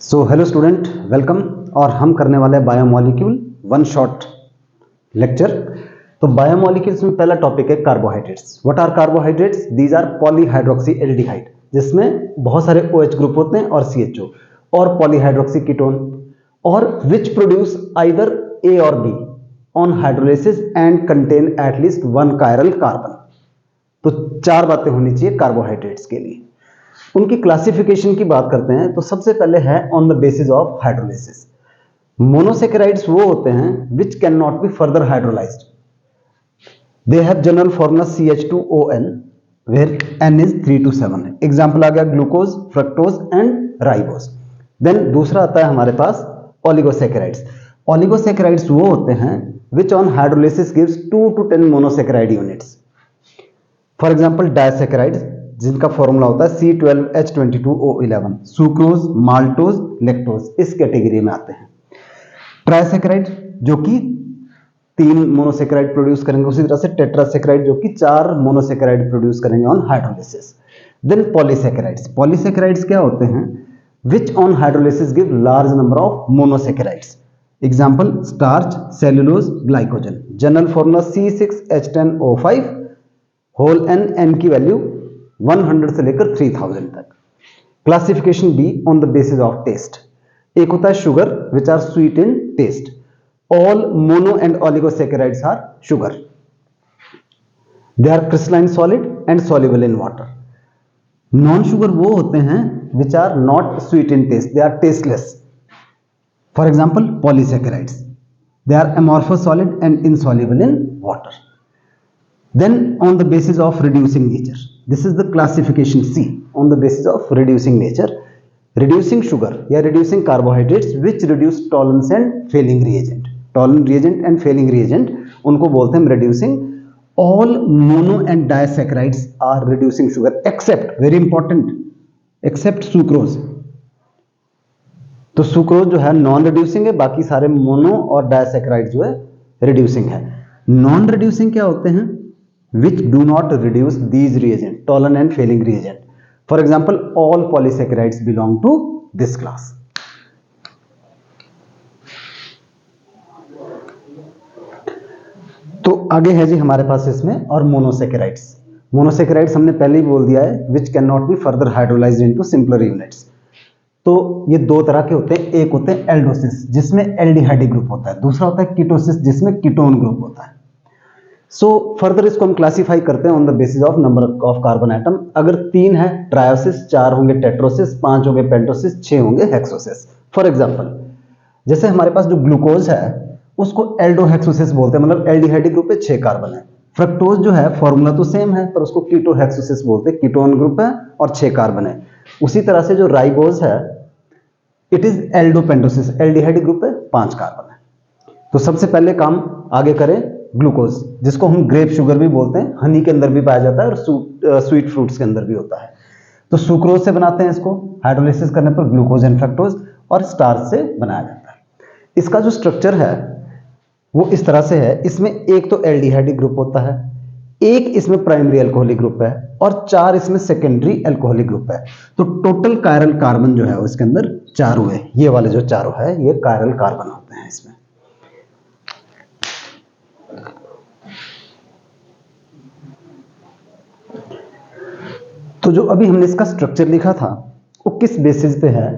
So hello student, welcome. और हम करने वाले हैं बायोमोलिक्यूल वन शॉट लेक्चर। तो बायोमोलिक्यूल्स में पहला टॉपिक है carbohydrates. What are carbohydrates? These are polyhydroxy aldehyde, जिसमें बहुत सारे OH ग्रुप होते हैं और CHO और पॉलीहाइड्रोक्सी कीटोन, और विच प्रोड्यूस आइदर A और B on hydrolysis and contain at least one chiral carbon. तो चार बातें होनी चाहिए कार्बोहाइड्रेट्स के लिए। उनकी क्लासिफिकेशन की बात करते हैं तो सबसे पहले है on the basis of hydrolysis. Monosaccharides वो होते हैं which can not be further hydrolysed. They have general formula CH2ON where N is 3 to 7 है। एग्जाम्पल आ गया glucose, fructose and ribose. Then दूसरा आता है हमारे पास ओलिगोसेकेराइड्स। ओलिगोसेकेराइड्स वो होते हैं which on hydrolysis gives 2 to 10 monosaccharide units. For example disaccharides, जिनका फॉर्मूला होता है C12H22O11, सुक्रोज, माल्टोज, लैक्टोज, इस कैटेगरी में आते हैं। ट्राइसेकेराइड जो कि 3 मोनोसेकेराइड प्रोड्यूस करेंगे, उसी तरह से टेट्रासेकेराइड जो कि 4 मोनोसेकेराइड प्रोड्यूस करेंगे on hydrolysis. Then polysaccharides. Polysaccharides क्या होते हैं? Which on hydrolysis give large number of monosaccharides. Example starch, cellulose, glycogen. General formula C6H10O5, whole N की वैल्यू 100 से लेकर 3000 तक। Classification B on the basis of taste. एक होता है sugar which are sweet in taste. All mono and oligosaccharides are sugar. They are crystalline solid and soluble in water. Non sugar वो होते हैं which are not sweet in taste, they are tasteless. For example polysaccharides, they are amorphous solid and insoluble in water. Then on the basis of reducing nature, this is the classification C on the basis of reducing nature. Reducing sugar या reducing carbohydrates which reduce tolerance and failing reagent. Tolerant reagent and failing reagent उनको बोलते हैं reducing. All mono and disaccharides are reducing sugar except, very important, except sucrose. तो sucrose जो है non reducing है, बाकी सारे मोनो और डायसेकेराइड जो है रिड्यूसिंग है। नॉन रिड्यूसिंग क्या होते हैं? which do not reduce these reagent, tolerant and failing reagent. For example, all polysaccharides belong to this class. तो आगे है जी हमारे पास इसमें और मोनोसेकेराइड्स। मोनोसेकेराइड्स हमने पहले ही बोल दिया है which cannot be further hydrolyzed into simpler units. तो ये दो तरह के होते हैं। एक होते हैं एल्डोसिस जिसमें एल्डिहाइड ग्रुप होता है, दूसरा होता है कीटोसिस जिसमें कीटोन ग्रुप होता है। सो फर्दर इसको हम क्लासिफाई करते हैं on the basis of number of carbon atom. अगर 3 है ट्रायोसिस, 4 होंगे टेट्रोसिस, 5 होंगे पेंटोसिस, 6 होंगे हेक्सोसिस। फॉर एग्जांपल जैसे हमारे पास जो ग्लूकोज है उसको एल्डोहेक्सोसिस बोलते हैं, मतलब एल्डिहाइड ग्रुप पे 6 कार्बन है। फ्रक्टोज जो है फॉर्मूला तो सेम है पर उसको कीटोहेक्सोसिस बोलते हैं, कीटोन ग्रुप है और 6 कार्बन है। उसी तरह से जो राइबोज है इट इज एल्डोपेंटोसिस, एल्डिहाइड ग्रुप पे 5 कार्बन है। तो सबसे पहले काम आगे करें ग्लूकोज, जिसको हम ग्रेप शुगर भी बोलते हैं, हनी के अंदर भी पाया जाता है और स्वीट फ्रूट्स के अंदर भी होता है। तो सुक्रोज से बनाते हैं इसको, हाइड्रोलिसिस करने पर ग्लूकोज एंड फ्रक्टोज, और स्टार्च से बनाया जाता है। इसका जो स्ट्रक्चर है वो इस तरह से है। इसमें एक तो एल्डिहाइड ग्रुप होता है, एक इसमें प्राइमरी अल्कोहलिक ग्रुप है और 4 इसमें सेकेंडरी अल्कोहलिक ग्रुप है। तो टोटल कायरल कार्बन जो है उसके अंदर 4 हुए। ये वाले जो 4 है ये कायरल कार्बन होते हैं इसमें। तो जो अभी हमने इसका स्ट्रक्चर लिखा था वो किस बेसिस पे है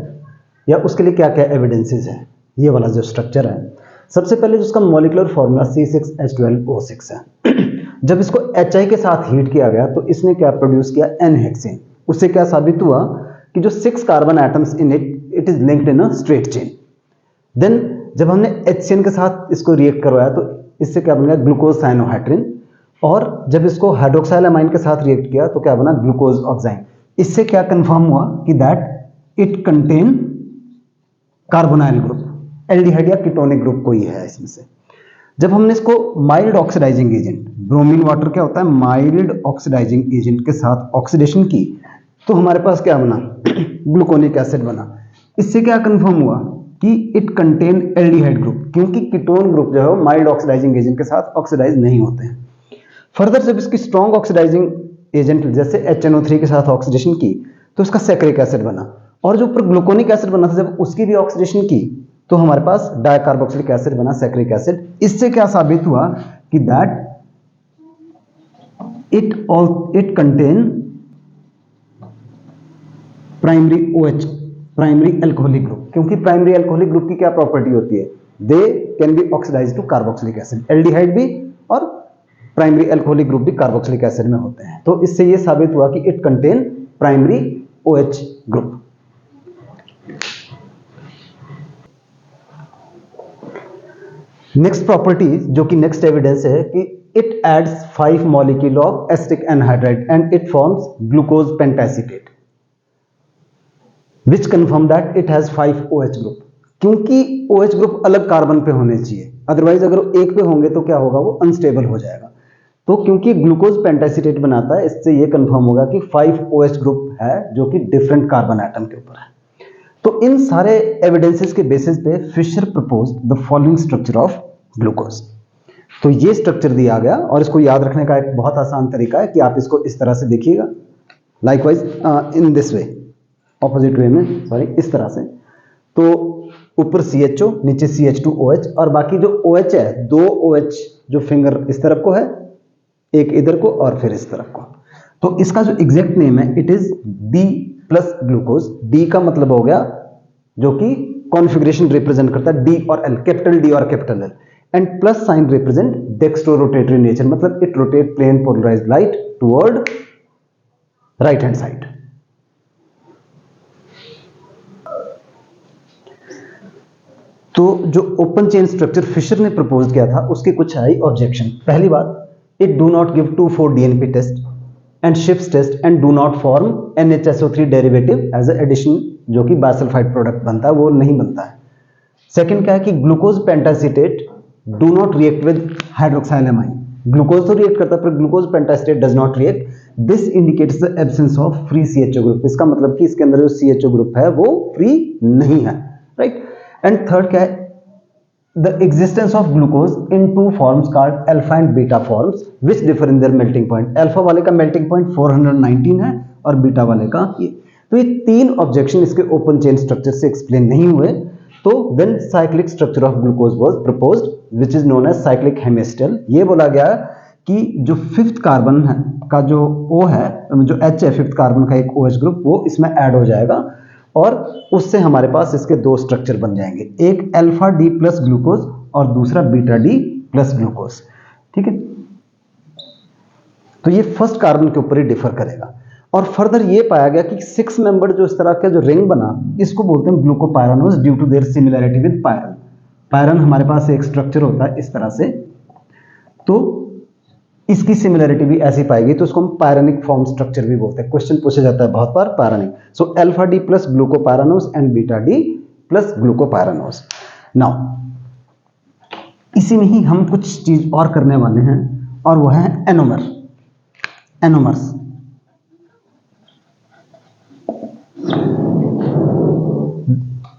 या उसके लिए क्या क्या एविडेंसेस है, ये वाला जो स्ट्रक्चर है। सबसे पहले जिसका मॉलिक्यूलर फॉर्मूला C6H12O6 है। जब इसको HI के साथ हीट किया गया तो इसने क्या प्रोड्यूस किया? N-हेक्सेन। उससे क्या साबित हुआ कि जो 6 carbon atoms in it is linked in a straight chain. Then जब हमने HCN के साथ इसको रिएक्ट करवाया तो इससे क्या बन गया? Glucose cyanohydrin. और जब इसको हाइड्रोक्साइल अमाइन के साथ रिएक्ट किया तो क्या बना? Glucose oxime. इससे क्या कंफर्म हुआ कि that it contain carbonyl group, aldehyde या कीटोनिक ग्रुप कोई है इसमें से। जब हमने इसको mild oxidising agent, bromine water क्या होता है? माइल्ड ऑक्सीडाइजिंग एजेंट के साथ ऑक्सीडेशन की तो हमारे पास क्या बना? ग्लूकोनिक एसिड बना। इससे क्या कंफर्म हुआ कि इट कंटेन एल्डिहाइड ग्रुप, क्योंकि कीटोन ग्रुप जो है माइल्ड ऑक्सीडाइजिंग एजेंट के साथ ऑक्सीडाइज नहीं होते हैं। फर्दर जब इसकी स्ट्रॉन्ग ऑक्सीडाइजिंग एजेंट जैसे HNO3 के साथ ऑक्सीडेशन की तो इसका सैकरिक एसिड बना, और जो ऊपर ग्लूकोनिक एसिड बना था जब उसकी भी ऑक्सीडेशन की तो हमारे पास डाइकार्बोक्सिलिक एसिड बना, सैक्रिक एसिड। इससे क्या साबित हुआ कि that it contain primary OH, primary alcoholic group. क्योंकि प्राइमरी एल्कोहलिक ग्रुप की क्या प्रॉपर्टी होती है, they can be oxidise to carboxylic acid, aldehyde भी और प्राइमरी एल्कोहलिक ग्रुप भी कार्बोक्सिलिक एसिड में होते हैं। तो इससे यह साबित हुआ कि it contain primary OH group. Next property जो कि नेक्स्ट एविडेंस है कि it adds 5 molecule of acetic anhydride and it forms glucose pentaacetate which confirm that it has 5 OH group. क्योंकि OH ग्रुप अलग कार्बन पे होने चाहिए, अदरवाइज अगर एक पे होंगे तो क्या होगा, वो अनस्टेबल हो जाएगा। तो क्योंकि ग्लूकोज पेंटासीटेट बनाता है, इससे ये कंफर्म होगा कि 5 OH ग्रुप है जो कि डिफरेंट कार्बन एटम के ऊपर है। तो इन सारे एविडेंसेस के बेसिस पे Fischer proposed the following structure of glucose. तो ये स्ट्रक्चर दिया गया और इसको याद रखने का एक बहुत आसान तरीका है कि आप इसको इस तरह से देखिएगा, likewise in this way, opposite way में, सॉरी, इस तरह से। तो ऊपर CHO, नीचे CH2OH और बाकी जो OH है, 2 OH जो फिंगर इस तरफ को है, एक इधर को और फिर इस तरफ को। तो इसका जो एग्जैक्ट नेम है, it is D plus glucose. D का मतलब हो गया जो कि कॉन्फ़िगरेशन रिप्रेजेंट करता है D और L, कैपिटल D और capital L, and plus sign represent dextro rotatory nature, मतलब it rotate plane polarised light toward right hand side. तो जो ओपन चेन स्ट्रक्चर फिशर ने प्रपोज किया था उसके कुछ आई ऑब्जेक्शन। पहली बात, it do not give 2,4 DNP test and शिफ्ट test and do not form NHSO3 derivative as addition, जो कि बाइसल्फाइड प्रोडक्ट बनता है, वो नहीं बनता है। सेकंड क्या है कि glucose pentaacetate do not react with hydroxylamine. Glucose तो रिएक्ट करता है पर glucose pentaacetate does not react. This indicates the absence of free CHO group. इसका मतलब कि इसके अंदर जो CHO ग्रुप है वो फ्री नहीं है, राइट। एंड थर्ड क्या है, the existence of glucose in 2 forms called alpha and beta forms which differ in their melting point। alpha वाले का melting point 419 है और बीटा वाले का ये। तो ये 3 ऑब्जेक्शन इसके ओपन चेन स्ट्रक्चर से एक्सप्लेन नहीं हुए। तो then cyclic structure of glucose was proposed which is known as cyclic hemiacetal। ये बोला गया कि जो 5th कार्बन है का जो O है, जो H है 5th कार्बन का एक OH ग्रुप, वो इसमें ऐड हो जाएगा और उससे हमारे पास इसके 2 स्ट्रक्चर बन जाएंगे, एक अल्फा D प्लस ग्लूकोज और दूसरा बीटा D प्लस ग्लूकोज, ठीक है। तो ये फर्स्ट कार्बन के ऊपर ही डिफर करेगा। और फर्दर ये पाया गया कि 6 मेंबर जो इस तरह का जो रिंग बना, इसको बोलते हैं glucopyranose due to their similarity with pyran. Pyran हमारे पास एक स्ट्रक्चर होता है इस तरह से, तो इसकी सिमिलरिटी भी ऐसी पाएगी, तो उसको हम पायरेनिक फॉर्म स्ट्रक्चर भी बोलते हैं। क्वेश्चन पूछा जाता है बहुत बार pyranic. So alpha D plus glucopyranose and beta D plus glucopyranose. Now इसी में ही हम कुछ चीज और करने वाले हैं और वह है एनोमर, एनोमर्स।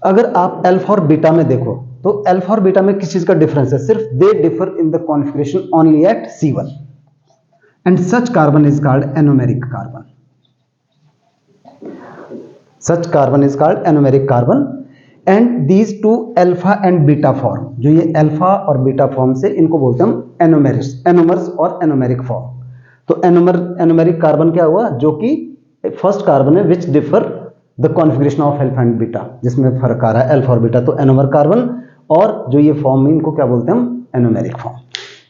अगर आप अल्फा और बीटा में देखो तो अल्फा और बीटा में किस चीज का डिफरेंस है, सिर्फ they differ in the configuration only at C1 and such carbon is called anomeric carbon। such carbon is called anomeric carbon and these two alpha and beta form, जो ये alpha और beta form से, इनको बोलते हैं हम एनोमेरिस, anomers और anomeric form. तो एनोमेरिक कार्बन क्या हुआ, जो कि फर्स्ट कार्बन है विच differ the configuration of alpha and beta, जिसमें फर्क आ रहा है अल्फा और बीटा, तो एनोमर कार्बन। और जो ये फॉर्म है इनको क्या बोलते हैं हम, एनोमेरिक फॉर्म।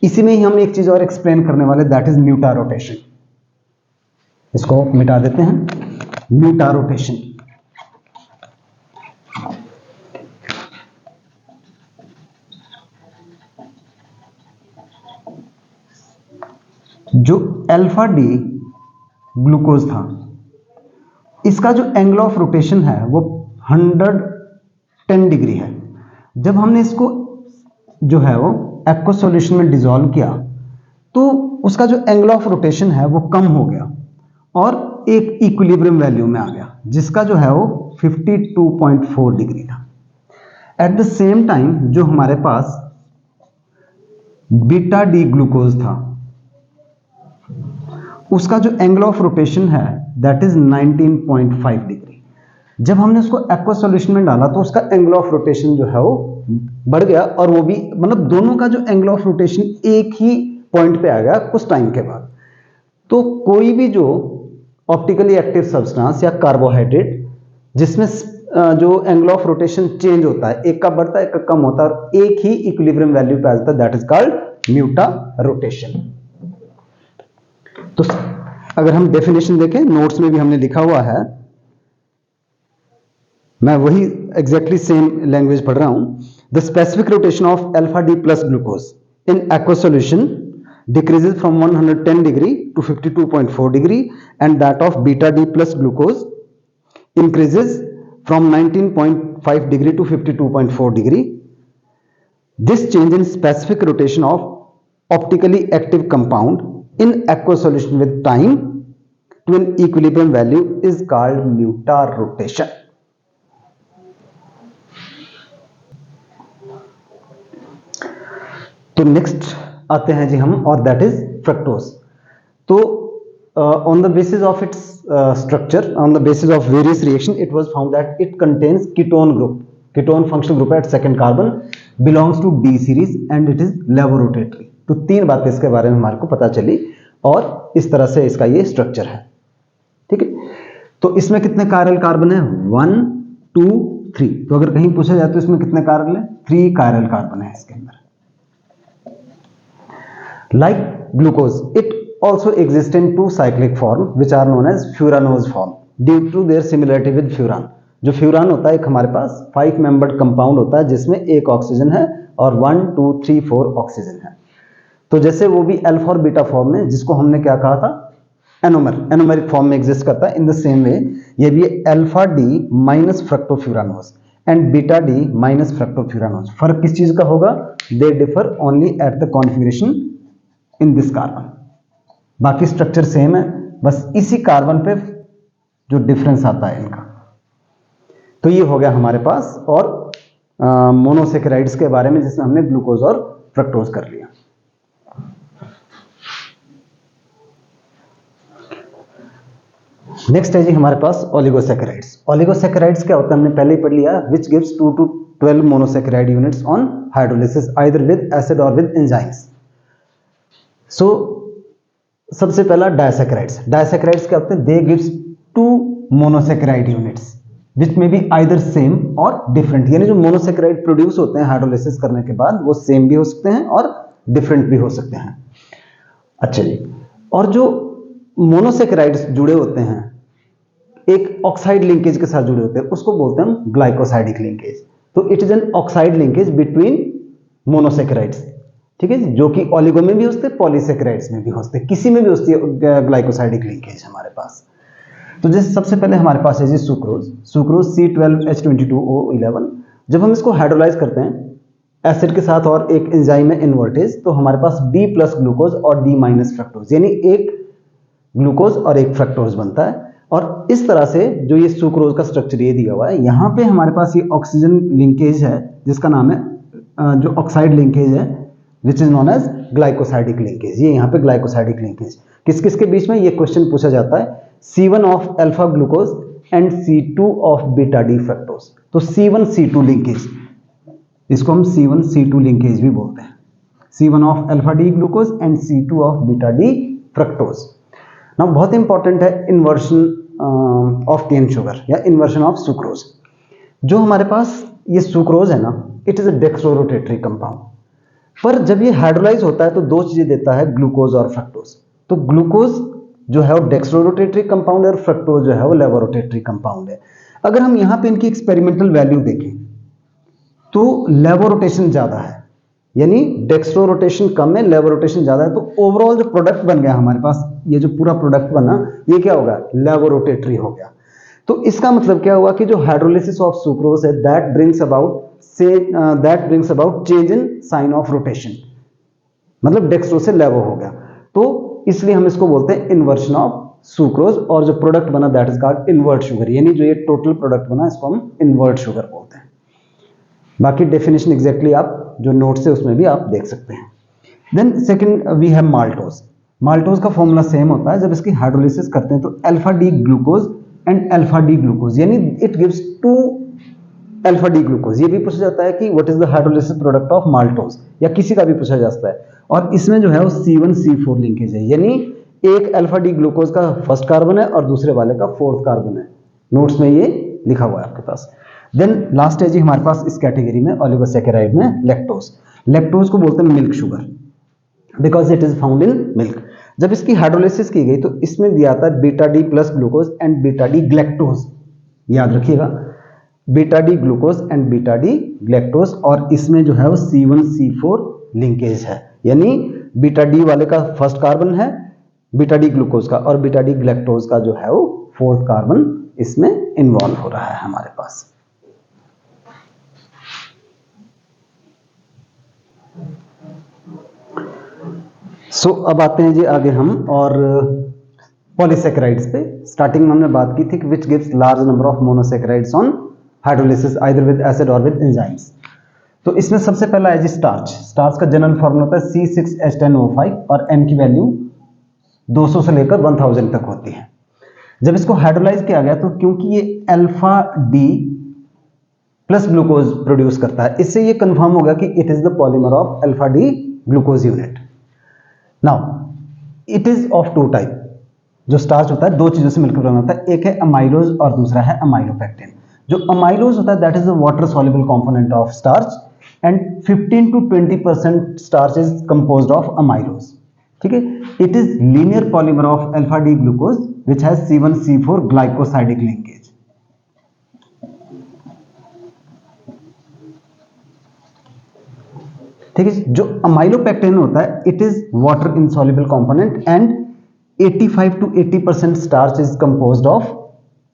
इसी में ही हम एक चीज और एक्सप्लेन करने वाले, दैट इज म्यूटा रोटेशन। इसको मिटा देते हैं, म्यूटा रोटेशन। जो अल्फा D ग्लूकोज था, इसका जो एंगल ऑफ रोटेशन है वो 110 डिग्री है। जब हमने इसको जो है वो एक्वा सॉल्यूशन में डिसॉल्व किया तो उसका जो एंगल ऑफ रोटेशन है वो कम हो गया और एक इक्विलिब्रियम वैल्यू में आ गया, जिसका जो है वो 52.4 डिग्री था। एट द सेम टाइम जो हमारे पास बीटा D ग्लूकोज था, उसका जो एंगल ऑफ रोटेशन है दैट इज 19.5 डिग्री। जब हमने उसको एक्वा सॉल्यूशन में डाला तो उसका एंगल ऑफ रोटेशन जो है वो बढ़ गया, और वो भी मतलब दोनों का जो एंगल ऑफ रोटेशन एक ही पॉइंट पे आ गया कुछ टाइम के बाद। तो कोई भी जो ऑप्टिकली एक्टिव सब्सटेंस या कार्बोहाइड्रेट जिसमें जो एंगल ऑफ रोटेशन चेंज होता है, एक का बढ़ता है एक का कम होता है और एक ही इक्विलिब्रियम वैल्यू पे आ जाता है, दैट इज कॉल्ड म्यूटा रोटेशन। तो अगर हम डेफिनेशन देखें, नोट्स में भी हमने लिखा हुआ है, मैं वही एग्जैक्टली सेम लैंग्वेज पढ़ रहा हूं। The specific rotation of alpha D plus glucose in aqua solution decreases from 110 degree to 52.4 degree, and that of beta D plus glucose increases from 19.5 degree to 52.4 degree. This change in specific rotation of optically active compound in aqueous solution with time to an equilibrium value is called muta rotation. तो next आते हैं जी हम, और that is fructose. तो on the basis of its structure, on the basis of various reaction, it was found that it contains ketone group, ketone functional group at second carbon, belongs to D series and it is laevorotatory. तो तीन बातें इसके बारे में हमारे को पता चली और इस तरह से इसका ये स्ट्रक्चर है, ठीक है। तो इसमें कितने कायरल कार्बन है? 1 2 3। तो अगर कहीं पूछा जाए तो इसमें कितने कायरल है? 3 कायरल कार्बन है इसके अंदर। Like glucose, it also exists in two cyclic form which are known as furanose form due to their similarity with furan. जो फ्यूरान होता है एक हमारे पास 5 मेंबर्ड कंपाउंड होता है जिसमें एक ऑक्सीजन है और 1 2 3 4 ऑक्सीजन है। तो जैसे वो भी अल्फा और बीटा फॉर्म में, जिसको हमने क्या कहा था? एनोमेरिक फॉर्म में एग्जिस्ट करता है। इन द सेम वे ये भी alpha D minus फ्रक्टोफ्यूरानोज and beta D minus फ्रक्टोफ्यूरानोज। फर्क किस चीज का होगा? They differ only at the configuration in this carbon. बाकी स्ट्रक्चर सेम है, बस इसी कार्बन पे जो डिफरेंस आता है इनका। तो ये हो गया हमारे पास और मोनोसेकेराइड्स के बारे में, जिसमें हमने ग्लूकोज और फ्रक्टोज कर लिया। नेक्स्ट है जी हमारे पास ओलिगोसेकेराइड्स। ओलिगोसेकेराइड्स क्या होता है हमने पहले ही पढ़ लिया, which gives 2 to 12 monosaccharide units on hydrolysis either with acid और विद एंजाइम्स। सो सबसे पहला डायसेकेराइड्स। डायसेकेराइड्स क्या होते हैं? दे गिव्स 2 मोनोसेकेराइड यूनिट्स विच में बी आइदर सेम और डिफरेंट। यानी जो मोनोसेकेराइड प्रोड्यूस होते हैं हाइड्रोलिसिस करने के बाद, वो सेम भी हो सकते हैं और डिफरेंट भी हो सकते हैं। अच्छा जी, और जो मोनोसेकेराइड्स जुड़े होते हैं एक ऑक्साइड लिंकेज के साथ जुड़े होते हैं, उसको बोलते हैं हम ग्लाइकोसाइडिक लिंकेज। तो it is N oxide linkage between monosaccharides, ठीक है जी, जो कि ओलिगो में भी होते हैं, पॉलीसेकेराइड्स में भी होते हैं, किसी में भी होती है ग्लाइकोसाइडिक लिंकेज हमारे पास। तो जैसे सबसे पहले हमारे पास है जी सुक्रोज। Sucrose C12H22O11। जब हम इसको हाइड्रोलाइज करते हैं एसिड के साथ और एक एंजाइम है इनवर्टेज, तो हमारे पास D प्लस ग्लूकोज और D माइनस फ्रक्टोज, यानी एक ग्लूकोज और एक फ्रक्टोज बनता है। और इस तरह से जो ये सुक्रोज का स्ट्रक्चर ये दिया हुआ है, यहाँ पे हमारे पास ये ऑक्सीजन लिंकेज है जिसका नाम है जो ऑक्साइड लिंकेज है which is known as glycosidic linkage. ये यहाँ पे ग्लाइकोसाइडिक लिंकेज किस किस के बीच में, ये क्वेश्चन पूछा जाता है। C1 of alpha glucose and C2 of beta D fructose. तो C1 C2 लिंकेज, इसको हम C1 C2 लिंकेज भी बोलते हैं। C1 of alpha D glucose and C2 of beta D fructose. ना बहुत इंपॉर्टेंट है इन्वर्शन ऑफ केन शुगर या इन्वर्शन ऑफ सुक्रोज। जो हमारे पास ये सुक्रोज है ना, it is a dextrorotatory compound, पर जब ये हाइड्रोलाइज होता है तो दो चीजें देता है, ग्लूकोज और फ्रक्टोज। तो ग्लूकोज जो है वो डेक्सट्रोरोटेटरी कंपाउंड है और फ्रक्टोज जो है वो लेवोरोटेटरी कंपाउंड है। अगर हम यहाँ पे इनकी एक्सपेरिमेंटल वैल्यू देखें तो लेवोरोटेशन ज्यादा है, यानी डेक्सट्रोरोटेशन कम है, लेवोरोटेशन ज्यादा है। तो ओवरऑल जो प्रोडक्ट बन गया हमारे पास, ये जो पूरा प्रोडक्ट बना, ये क्या होगा? लेवोरोटेटरी हो गया। तो इसका मतलब क्या हुआ कि जो हाइड्रोलिसिस ऑफ सुक्रोज है that brings about change in sign of rotation, मतलब डेक्सट्रो से लेवो हो गया। तो इसलिए हम इसको बोलते हैं इन्वर्शन ऑफ सुक्रोज, और जो प्रोडक्ट बना that is called invert sugar, यानी जो ये टोटल प्रोडक्ट बना इसको हम इन्वर्ट शुगर बोलते हैं। बाकी डेफिनेशन एग्जैक्टली आप जो नोट्स है उसमें भी आप देख सकते हैं। Then second we have maltose. Maltose का फॉर्मूला सेम होता है। जब इसकी हाइड्रोलिसिस करते हैं तो alpha D glucose and alpha D glucose, यानी it gives 2 alpha D glucose. ये भी पूछा जाता है कि what is the hydrolysis product of maltose, या किसी का भी पूछा जा सकता है। और इसमें जो है वो C1C4 लिंकेज है, यानी एक अल्फा डी ग्लूकोज का फर्स्ट कार्बन है और दूसरे वाले का फोर्थ कार्बन है। नोट्स में ये लिखा हुआ है आपके पास। देन लास्ट है जी हमारे पास इस कैटेगरी में ओलिगोसैकेराइड में लैक्टोज। लैक्टोज को बोलते हैं milk sugar, because it is found in milk. जब इसकी हाइड्रोलाइसिस की गई तो इसमें दिया था beta D plus glucose and beta D galactose, याद रखिएगा, beta D glucose and beta D galactose. और इसमें जो है वो C1C4 लिंकेज है, यानी बीटा डी वाले का फर्स्ट कार्बन है बीटा डी ग्लूकोज का, और बीटा डी ग्लैक्टोज का जो है वो फोर्थ कार्बन इसमें इन्वॉल्व हो रहा है हमारे पास। अब आते हैं जी आगे हम और पॉलीसैकेराइड्स पे। स्टार्टिंग में हमने बात की थी कि which gives large number of monosaccharides on hydrolysis either with acid और विद एंजाइम्स। तो इसमें सबसे पहला है जी स्टार्च। स्टार्च का जनरल फॉर्मूला होता है C6H10O5 और N की वैल्यू 200 से लेकर 1000 तक होती है। जब इसको हाइड्रोलाइज किया गया तो क्योंकि ये alpha D plus glucose produce करता है, इससे ये कंफर्म होगा कि it is the polymer of alpha D glucose unit. Now it is of 2 type. जो स्टार्च होता है 2 चीजों से मिलकर बना होता है, एक है अमाइलोज और दूसरा है अमाइलोपेक्टिन। जो अमाइलोज होता है that is the water soluble component of starch and 15 to 20% starch is composed of amylose. ठीक है, it is linear polymer of alpha D glucose which has C1C4 glycosidic linkage. ठीक है, जो अमाइलोपेक्टिन होता है it is water insoluble component and 85 to 80% starch is composed of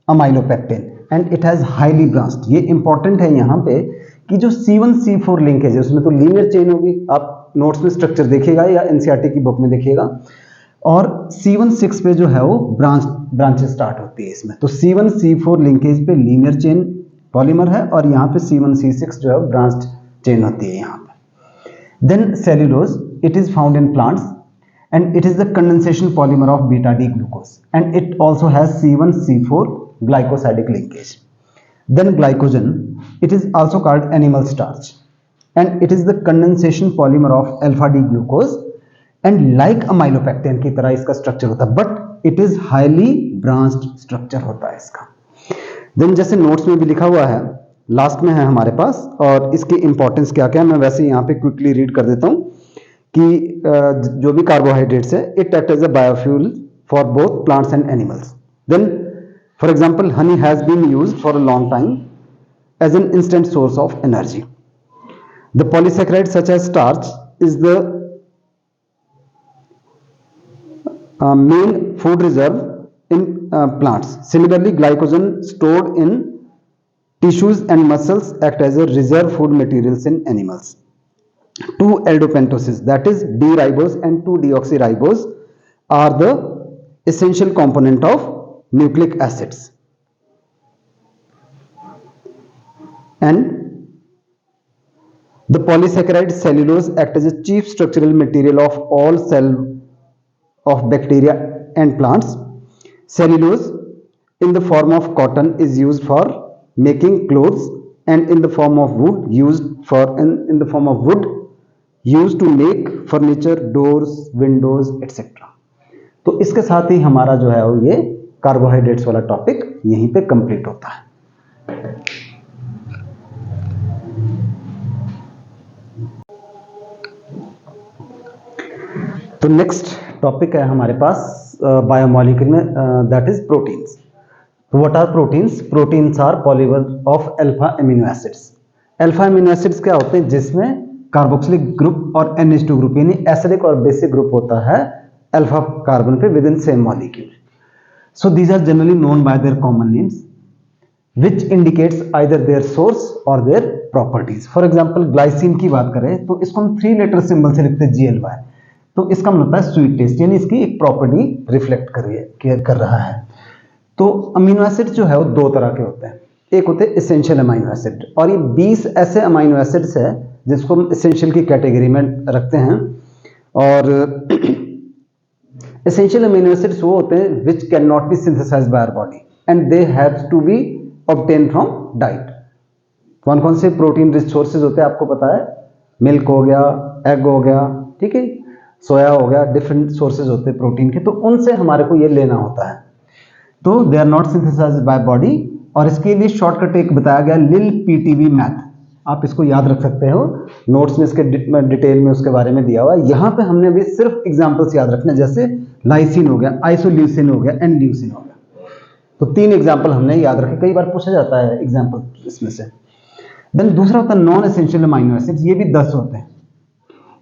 amylopectin and it has highly branched. ये important है यहाँ पे कि जो C1C4 लिंकेज है उसमें तो लीनियर चेन होगी, आप नोट्स में स्ट्रक्चर देखिएगा या एनसीईआरटी की बुक में देखिएगा, और C1-6 पे जो है वो ब्रांचेस स्टार्ट होती है इसमें। तो C1-C4 लिंकेज पे लीनियर चेन पॉलीमर है और यहाँ पे C1-C6 जो है ब्रांच्ड चेन होती है यहाँ पे। Then cellulose, it is found in plants and it is the condensation polymer of beta D glucose and it also has C1C4 glycosidic linkage. Then glycogen, it is also called animal starch and it is the condensation polymer of alpha D glucose and like amylopectin की तरह इसका structure होता है but it is highly branched structure होता है इसका। Then जैसे notes में भी लिखा हुआ है लास्ट में है हमारे पास, और इसकी इंपॉर्टेंस क्या क्या है मैं वैसे यहाँ पे क्विकली रीड कर देता हूँ कि जो भी कार्बोहाइड्रेट्स है it act as a biofuel for both plants and animals. Then for example honey has been used for a long time as an instant source of energy. The polysaccharide such as starch is the main food reserve in plants. Similarly glycogen stored in tissues and muscles act as a reserve food materials in animals. 2-aldopentoses, that is D-ribose and 2-deoxyribose are the essential component of nucleic acids. And the polysaccharide cellulose act as a chief structural material of all cell of bacteria and plants. Cellulose in the form of cotton is used for making clothes and in the form of wood used to make furniture, doors, windows, etc. तो इसके साथ ही हमारा जो है वो ये carbohydrates वाला topic यहीं पे कंप्लीट होता है। तो नेक्स्ट टॉपिक है हमारे पास बायोमॉलिक्यूल में, that is proteins. What are proteins? Proteins are polymer of alpha amino acids. Alpha amino acids क्या होते हैं? जिसमें कार्बोक्सिलिक ग्रुप और NH2 ग्रुप यानी एसिडिक और बेसिक ग्रुप होता है अल्फा कार्बन पे within same molecule. So these are generally known by their common names which indicates either their source or their properties. For example glycine की बात करें तो इसको हम 3 लेटर सिंबल से लिखते हैं GLY, तो इसका मतलब होता है स्वीट टेस्ट, यानी इसकी एक प्रॉपर्टी रिफ्लेक्ट कर रहा है। तो अमीनो एसिड जो है वो 2 तरह के होते हैं, एक होते हैं एसेंशियल अमीनो एसिड, और ये 20 ऐसे अमीनो एसिड्स है जिसको हम एसेंशियल की कैटेगरी में रखते हैं। और एसेंशियल अमीनो एसिड्स वो होते हैं which can not be synthesised by our body, and they have to be obtained from diet. कौन कौन से प्रोटीन रिच सोर्सेज होते हैं आपको पता है, मिल्क हो गया, एग हो गया, ठीक है, सोया हो गया, डिफरेंट सोर्सेज होते हैं प्रोटीन के, तो उनसे हमारे को ये लेना होता है। तो they are not synthesised by body, और इसके लिए शॉर्टकट एक बताया गया, लिल पीटीवी मैथ, आप इसको याद रख सकते हो, नोट्स में इसके डिटेल में उसके बारे में दिया हुआ है। यहाँ पे हमने अभी सिर्फ एग्जांपल्स याद रखने, जैसे लाइसिन हो गया, आइसोल्यूसिन हो गया एंड ल्यूसिन हो गया, तो 3 एग्जांपल हमने याद रखे, कई बार पूछा जाता है एग्जांपल इसमें से। देन दूसरा होता है नॉन एसेंशियल अमीनो एसिड्स, ये भी 10 होते हैं,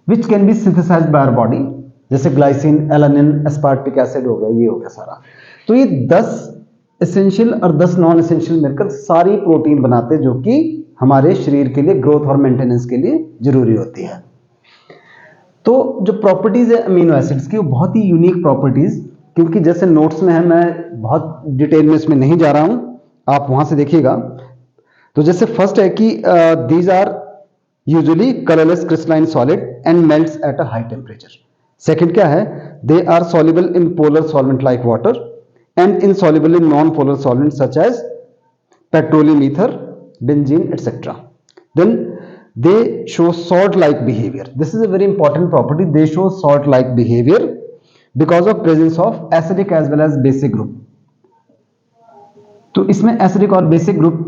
which can be synthesised by our body, जैसे ग्लाइसिन, एलानिन, एस्पार्टिक एसिड हो गया, ये हो गया सारा। तो ये 10 एसेंशियल और 10 नॉन एसेंशियल मिलकर सारी प्रोटीन बनाते हैं, जो कि हमारे शरीर के लिए ग्रोथ और मेंटेनेंस के लिए जरूरी होती है। तो जो प्रॉपर्टीज है अमीनो एसिड्स की, वो बहुत ही यूनिक प्रॉपर्टीज, क्योंकि जैसे नोट्स में है, मैं बहुत डिटेल में इसमें नहीं जा रहा हूं, आप वहां से देखिएगा। तो जैसे फर्स्ट है कि these are usually colourless crystalline solid and melts at a high temperature. Second क्या है, they are soluble in polar solvent like water and insoluble in non polar solvent such as petroleum ether, benzene, etc. Then they show salt-like behavior. This is a very important property. They show salt-like behavior because of presence of acidic as well as basic group. तो इसमें acidic और basic group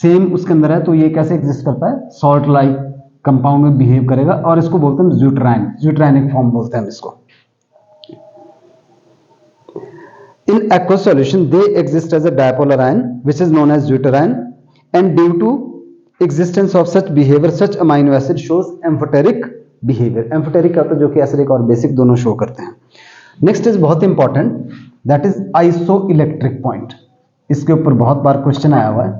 same उसके अंदर है, तो ये कैसे exist करता है, सॉल्ट लाइक कंपाउंड में बिहेव करेगा, और इसको बोलते हैं ज्यूटराइन, ज्यूटराइनिक फॉर्म बोलते हैं हम इसको। In aqueous solution, they exist as a dipolar ion, which is known as deuterion, and due to existence of such behavior, such amino acid shows amphoteric behavior. Amphoteric का तो जो कि एसिडिक और बेसिक दोनों शो करते हैं। Next is बहुत important, that is isoelectric point. इसके ऊपर बहुत बार क्वेश्चन आया हुआ है,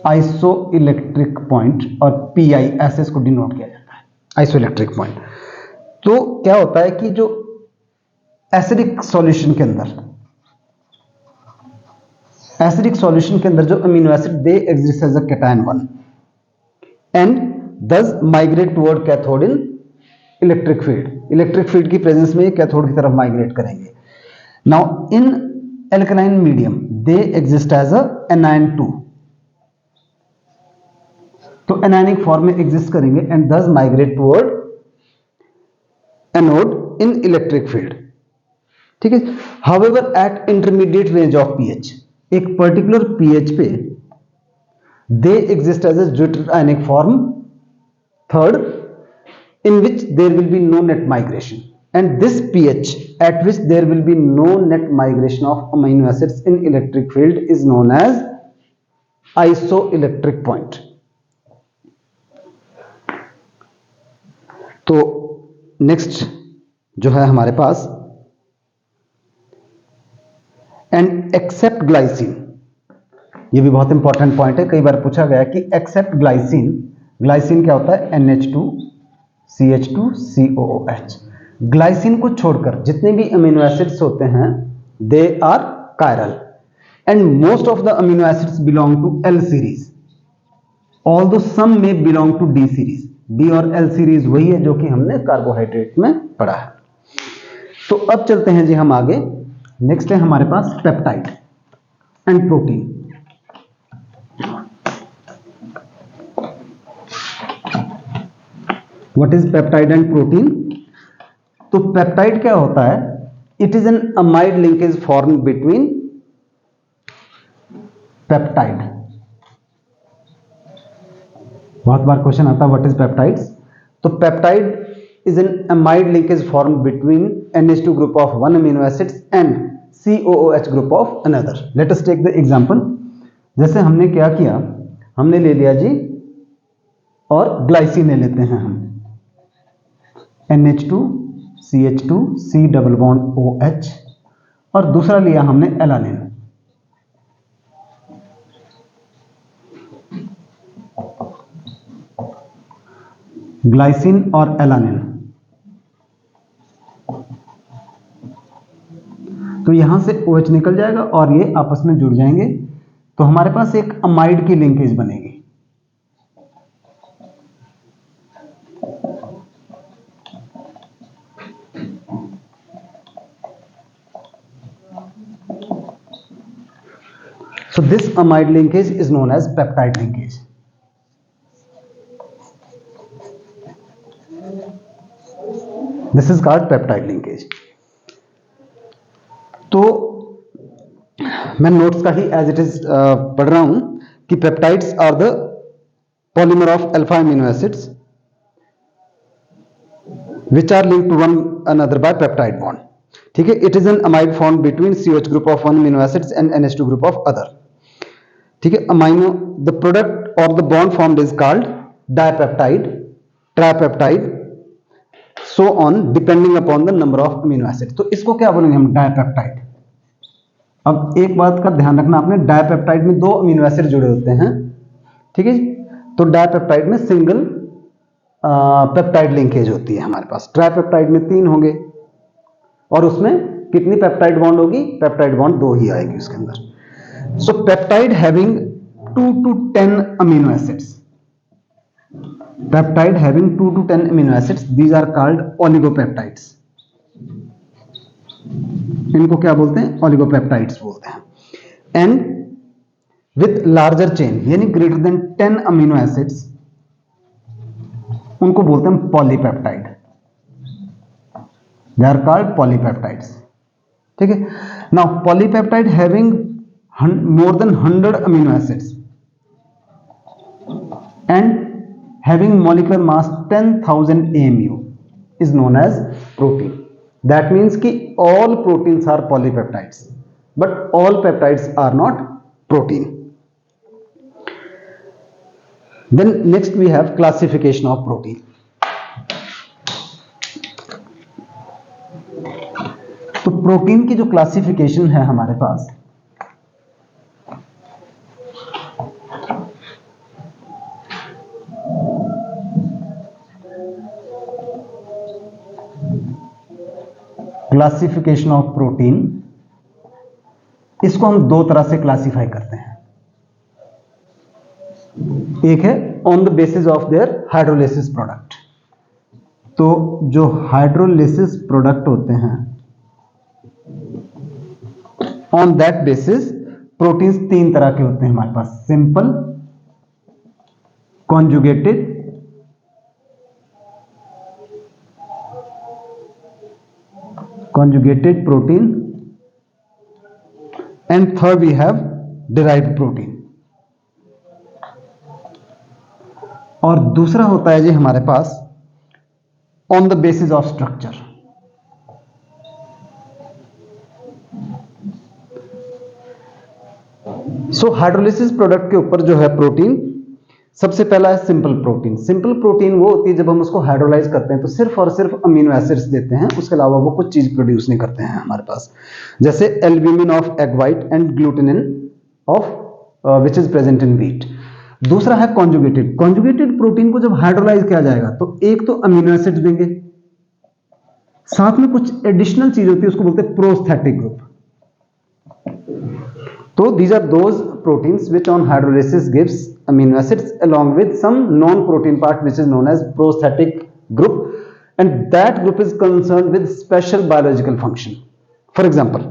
आइसोइलेक्ट्रिक पॉइंट, और पीआई ऐसे इसको डिनोट किया जाता है, आइसोइलेक्ट्रिक पॉइंट। तो क्या होता है कि जो एसिडिक सॉल्यूशन के अंदर, एसिडिक सॉल्यूशन के अंदर जो amino acid, they exist as a cation 1 and thus migrate toward cathode in electric field. Electric field की प्रेजेंस में कैथोड की तरफ माइग्रेट करेंगे। Now in alkaline medium they exist as a anion 2, तो anionic form में exist करेंगे and thus migrate toward anode in electric field, ठीक है। However at intermediate range of pH, एक पर्टिकुलर पीएच पे they exist as a ज्यूटराइनिक form third, in which there will be no net migration, and this pH at which there will be no net migration of amino acids in electric field is known as isoelectric point. तो next जो है हमारे पास, and accept glycine, ये भी बहुत important point है, कई बार पूछा गया कि एक्सेप्ट ग्लाइसिन, ग्लाइसिन क्या होता है, NH2 CH2 COOH। ग्लाइसिन को छोड़कर जितने भी अमीनो एसिड्स होते हैं, they are chiral, and most of the amino acids belong to L series, although some में belong to D series. D और L सीरीज वही है जो कि हमने कार्बोहाइड्रेट में पढ़ा है। तो अब चलते हैं जी हम आगे, नेक्स्ट है हमारे पास peptide and protein. What is peptide and protein? तो पेप्टाइड क्या होता है, it is an amide linkage form between peptide. बहुत बार क्वेश्चन आता है व्हाट इज पेप्टाइड्स, तो peptide is an amide linkage form between NH2 group of one amino acids and COOH group of another. Let us take the example. जैसे हमने क्या किया, हमने ले लिया जी, और ग्लाइसिन ले लेते हैं हम, NH2 CH2 C double bond OH, और दूसरा लिया हमने एलानिन, ग्लाइसिन और एलानिन। तो यहां से OH निकल जाएगा और ये आपस में जुड़ जाएंगे, तो हमारे पास एक अमाइड की लिंकेज बनेगी। So this amide linkage is known as peptide linkage. This is called peptide linkage. तो मैं नोट्स का ही एज इट इज पढ़ रहा हूं कि peptides are the polymer of alpha amino acids which are linked to one another by peptide bond. ठीक है, it is an amide formed between CH group of one amino acids and NH2 group of other. ठीक है, amino the product or the bond formed is called dipeptide, tripeptide, so on depending upon the number of amino acids. तो इसको क्या बोलेंगे हम? Dipeptide. अब एक बात का ध्यान रखना आपने, डाइपेप्टाइड में दो अमीनो एसिड जुड़े होते हैं. ठीक है, तो डाइपेप्टाइड में सिंगल पेप्टाइड लिंकेज होती है हमारे पास. ट्राइपेप्टाइड में 3 होंगे और उसमें कितनी पेप्टाइड बॉन्ड होगी? पेप्टाइड बॉन्ड 2 ही आएगी उसके अंदर. So peptide having 2 to 10 amino acids, peptide having 2 to 10 amino acids, these are called oligopeptides. इनको क्या बोलते हैं? ओलिगोपेप्टाइड्स बोलते हैं. एंड विथ लार्जर चेन यानी ग्रेटर देन 10 अमीनो एसिड्स, उनको बोलते हैं polypeptide. They are called polypeptides. ठीक है, now polypeptide having more than 100 amino acids and having molecular mass 10,000 AMU is known as protein. That means कि all proteins are polypeptides but all peptides are not protein. Then next we have classification of protein. तो protein की जो classification है हमारे पास, classification of protein, इसको हम दो तरह से क्लासिफाई करते हैं. एक है on the basis of their hydrolysis product. तो जो हाइड्रोलिसिस प्रोडक्ट होते हैं, ऑन दैट बेसिस प्रोटीन्स 3 तरह के होते हैं हमारे पास: simple, conjugated protein, and third we have derived protein. और दूसरा होता है जी हमारे pass on the basis of structure. So hydrolysis product के ऊपर जो है प्रोटीन, सबसे पहला है सिंपल प्रोटीन. सिंपल प्रोटीन वो होती है जब हम उसको हाइड्रोलाइज करते हैं तो सिर्फ और सिर्फ अमीनो एसिड्स देते हैं, उसके अलावा वो कुछ चीज प्रोड्यूस नहीं करते हैं हमारे पास, जैसे albumin of egg white and glutenin of which is present in wheat. दूसरा है कॉन्जुगेटेड. कॉन्जुगेटेड प्रोटीन को जब हाइड्रोलाइज किया जाएगा तो एक तो अमीनो एसिड्स देंगे, साथ में कुछ एडिशनल चीज होती है, उसको बोलते हैं प्रोस्थेटिक ग्रुप. तो these are those proteins which on hydrolysis gives amino acids along with some non-protein part which is known as prosthetic group, and that group is concerned with special biological function. For example,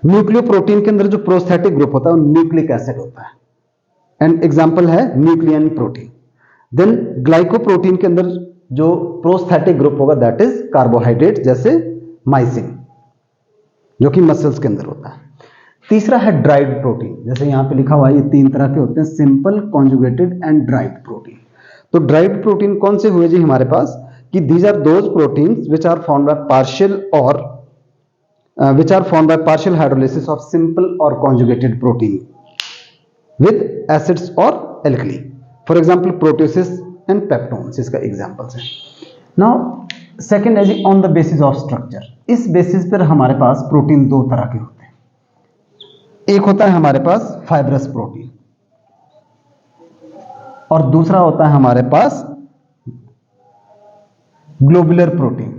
nucleoprotein के अंदर जो prosthetic group होता है वो nucleic acid होता है, and example है nucleon protein. Then glycoprotein के अंदर जो प्रोस्थेटिक ग्रुप होगा दैट इज कार्बोहाइड्रेट, जैसे माइसिन जो कि मसल्स के अंदर होता है. तीसरा है ड्राइड प्रोटीन, जैसे यहां पे लिखा हुआ है, ये 3 तरह के होते हैं: simple, conjugated and derived protein. तो ड्राइड प्रोटीन कौन से हुए जी हमारे पास कि these are those proteins which are formed by partial और which are formed by partial hydrolysis of simple or conjugated protein with acids or alkali. For example, proteases and peptones इसका examples है. Now second है on the basis of structure. इस basis पर हमारे पास protein 2 तरह के होते हैं. एक होता है हमारे पास फाइब्रस प्रोटीन और दूसरा होता है हमारे पास ग्लोबुलर प्रोटीन.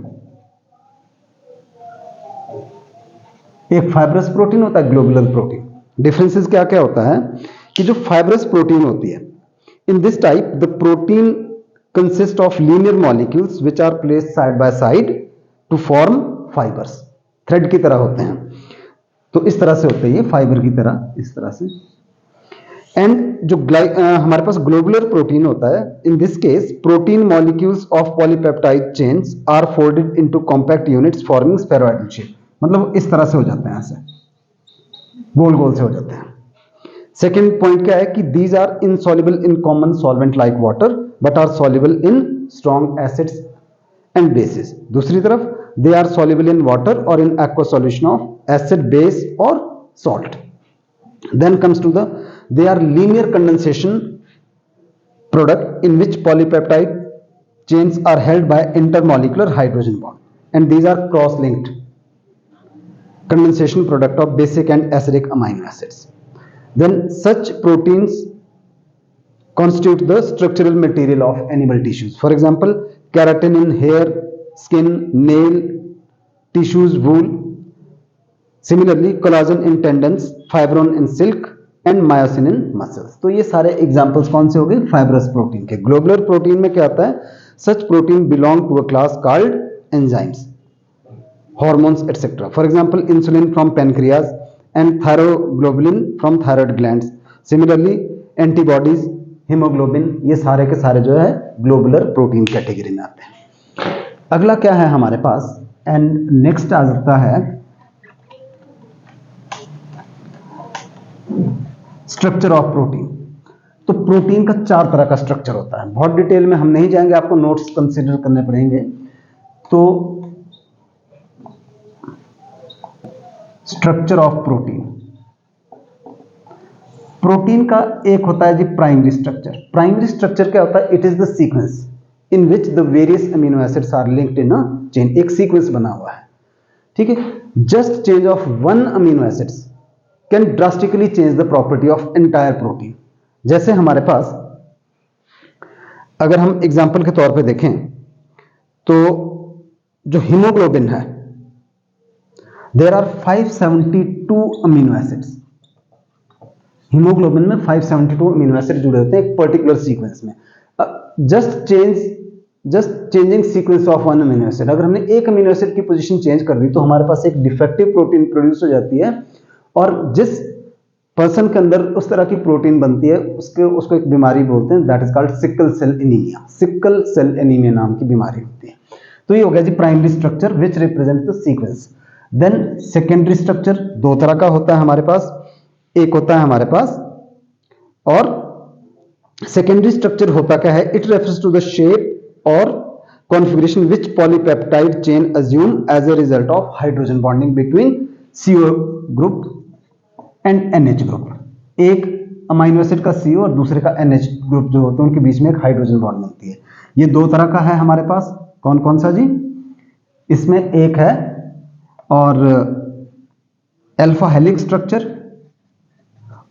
एक फाइब्रस प्रोटीन होता है, ग्लोबुलर प्रोटीन. डिफरेंसेस क्या क्या होता है कि जो फाइब्रस प्रोटीन होती है, in this type the protein consist of linear molecules which are placed side by side to form fibres. Thread की तरह होते हैं. तो इस तरह से होते हैं ये फाइबर की तरह, इस तरह से। एंड जो हमारे पास ग्लोबुलर प्रोटीन होता है, in this case protein molecules of polypeptide chains are folded into compact units forming spheroidal shape, मतलब इस तरह से हो जाते हैं, ऐसे गोल गोल से हो जाते हैं। सेकेंड पॉइंट क्या है कि these are insoluble in common solvent like water but are soluble in strong acids and bases. दूसरी तरफ they are soluble in water और in aqua solution of acid, base और salt. Then comes to the they are linear condensation product in which polypeptide chains are held by intermolecular hydrogen bond and these are cross linked condensation product of basic and acidic amino acids. Then such proteins constitute the structural material of animal tissues. For example, keratin in hair, skin, nail tissues, wool. Similarly, collagen in tendons, fibrin in silk and myosin in muscles. तो ये सारे examples कौन से हो गए? Fibrous protein के। Globular protein में क्या आता है? Such protein belong to a class called enzymes, hormones etcetera. For example insulin from pancreas and thyroglobulin from thyroid glands. Similarly antibodies, haemoglobin, ये सारे के सारे जो है ग्लोबुलर प्रोटीन कैटेगरी में आते हैं। अगला क्या है हमारे पास? एंड नेक्स्ट आ जाता है स्ट्रक्चर ऑफ प्रोटीन। तो प्रोटीन का 4 तरह का स्ट्रक्चर होता है। बहुत डिटेल में हम नहीं जाएंगे, आपको नोट्स कंसीडर करने पड़ेंगे। तो स्ट्रक्चर ऑफ प्रोटीन, प्रोटीन का एक होता है जी प्राइमरी स्ट्रक्चर। प्राइमरी स्ट्रक्चर क्या होता है? It is the sequence in which the various amino acids are linked in a chain. एक सीक्वेंस बना हुआ है, ठीक है। Just change of 1 amino acids can drastically change the property of entire protein. जैसे हमारे पास अगर हम एग्जाम्पल के तौर पे देखें तो जो हीमोग्लोबिन है, there are 572 amino acids. Haemoglobin में 572 अमीनो एसिड जुड़े होते हैं एक पर्टिकुलर सीक्वेंस में। Just changing sequence of 1 amino acid, अगर हमने एक अमीनो एसिड की पोजीशन चेंज कर दी तो हमारे पास एक डिफेक्टिव प्रोटीन प्रोड्यूस हो जाती है, और जिस पर्सन के अंदर उस तरह की प्रोटीन बनती है उसको एक बीमारी बोलते हैं, that is called sickle cell anaemia. Sickle cell anaemia नाम की बीमारी होती है। तो ये हो गया जी primary structure which represent the sequence. Then secondary structure 2 तरह का होता है हमारे पास। एक होता है हमारे पास, और सेकेंडरी स्ट्रक्चर होता क्या है? It refers to the shape और configuration which polypeptide chain assume as a result of hydrogen bonding between CO group and NH group. एक अमाइनो एसिड का CO और दूसरे का NH ग्रुप जो होते हैं उनके बीच में एक हाइड्रोजन बॉन्ड बनती है। ये 2 तरह का है हमारे पास। कौन कौन सा जी? इसमें एक है और अल्फा हेलिक्स स्ट्रक्चर,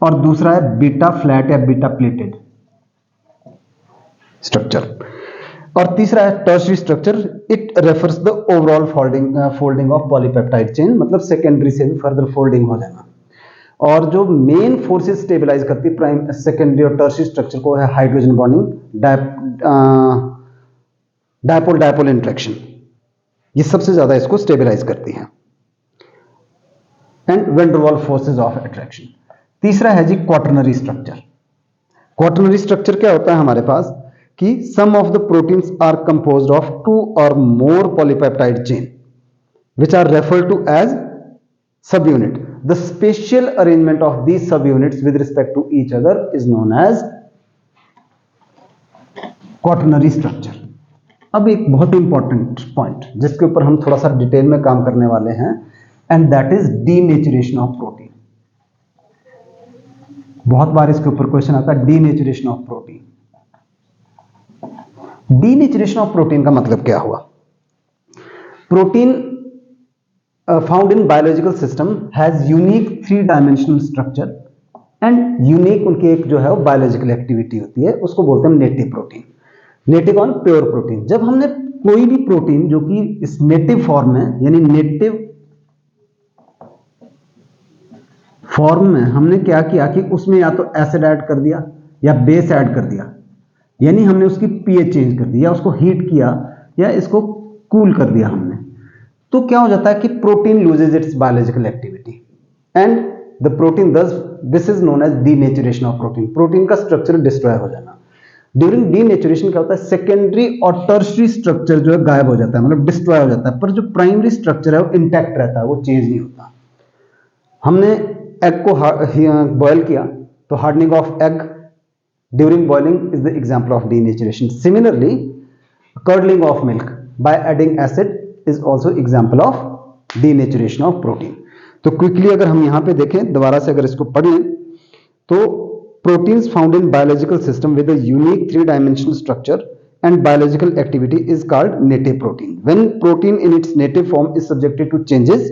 और दूसरा है बीटा फ्लैट या बीटा प्लेटेड स्ट्रक्चर, और तीसरा है tertiary structure. It refers the overall folding of polypeptide chain, मतलब सेकेंडरी से भी फर्दर फोल्डिंग हो जाना। और जो मेन फोर्सेस स्टेबलाइज करती है सेकेंडरी और टर्शियरी स्ट्रक्चर को है hydrogen bonding, dipole dipole interaction, ये सबसे ज्यादा इसको स्टेबलाइज करती है, and van der Waals forces of attraction. तीसरा है जी क्वाटरनरी स्ट्रक्चर। क्वाटरनरी स्ट्रक्चर क्या होता है हमारे पास कि some of the proteins are composed of 2 और more polypeptide chain which are referred to as subunit. The spatial arrangement of these subunits with respect to each other is known as quaternary structure. अब एक बहुत important point जिसके ऊपर हम थोड़ा सा detail में काम करने वाले हैं, and that is denaturation of protein. बहुत बार इसके ऊपर क्वेश्चन आता है denaturation of protein. Denaturation of protein का मतलब क्या हुआ? Protein found in biological system has unique 3-dimensional structure and unique उनकी एक जो है वो biological activity होती है, उसको बोलते हैं नेटिव प्रोटीन। नेटिव और प्योर प्रोटीन। जब हमने कोई भी प्रोटीन जो कि इस नेटिव फॉर्म में, यानी नेटिव फॉर्म में हमने क्या किया कि उसमें या तो एसिड ऐड कर दिया या बेस ऐड कर दिया, यानी हमने उसकी pH चेंज कर दी या उसको हीट किया या इसको कूल कर दिया हमने, तो क्या हो जाता है कि protein loses its biological activity and the protein thus this is known as denaturation of protein, protein का स्ट्रक्चर डिस्ट्रॉय हो जाना। ड्यूरिंग डीनेचुरेशन क्या होता है, सेकेंडरी और टर्शरी स्ट्रक्चर जो है गायब हो जाता है, मतलब डिस्ट्रॉय हो जाता है, पर जो प्राइमरी स्ट्रक्चर है वो इंटैक्ट रहता है, वो चेंज नहीं होता। हमने एग को बॉयल किया तो hardening of egg during boiling is the example of denaturation. Similarly curdling of milk by adding acid is also example of denaturation of protein। तो क्विकली अगर हम यहां पे देखें, दोबारा से अगर इसको पढ़ लें, तो proteins found in biological system with a unique 3-dimensional structure and biological activity is called native protein। When protein in its native form is subjected to changes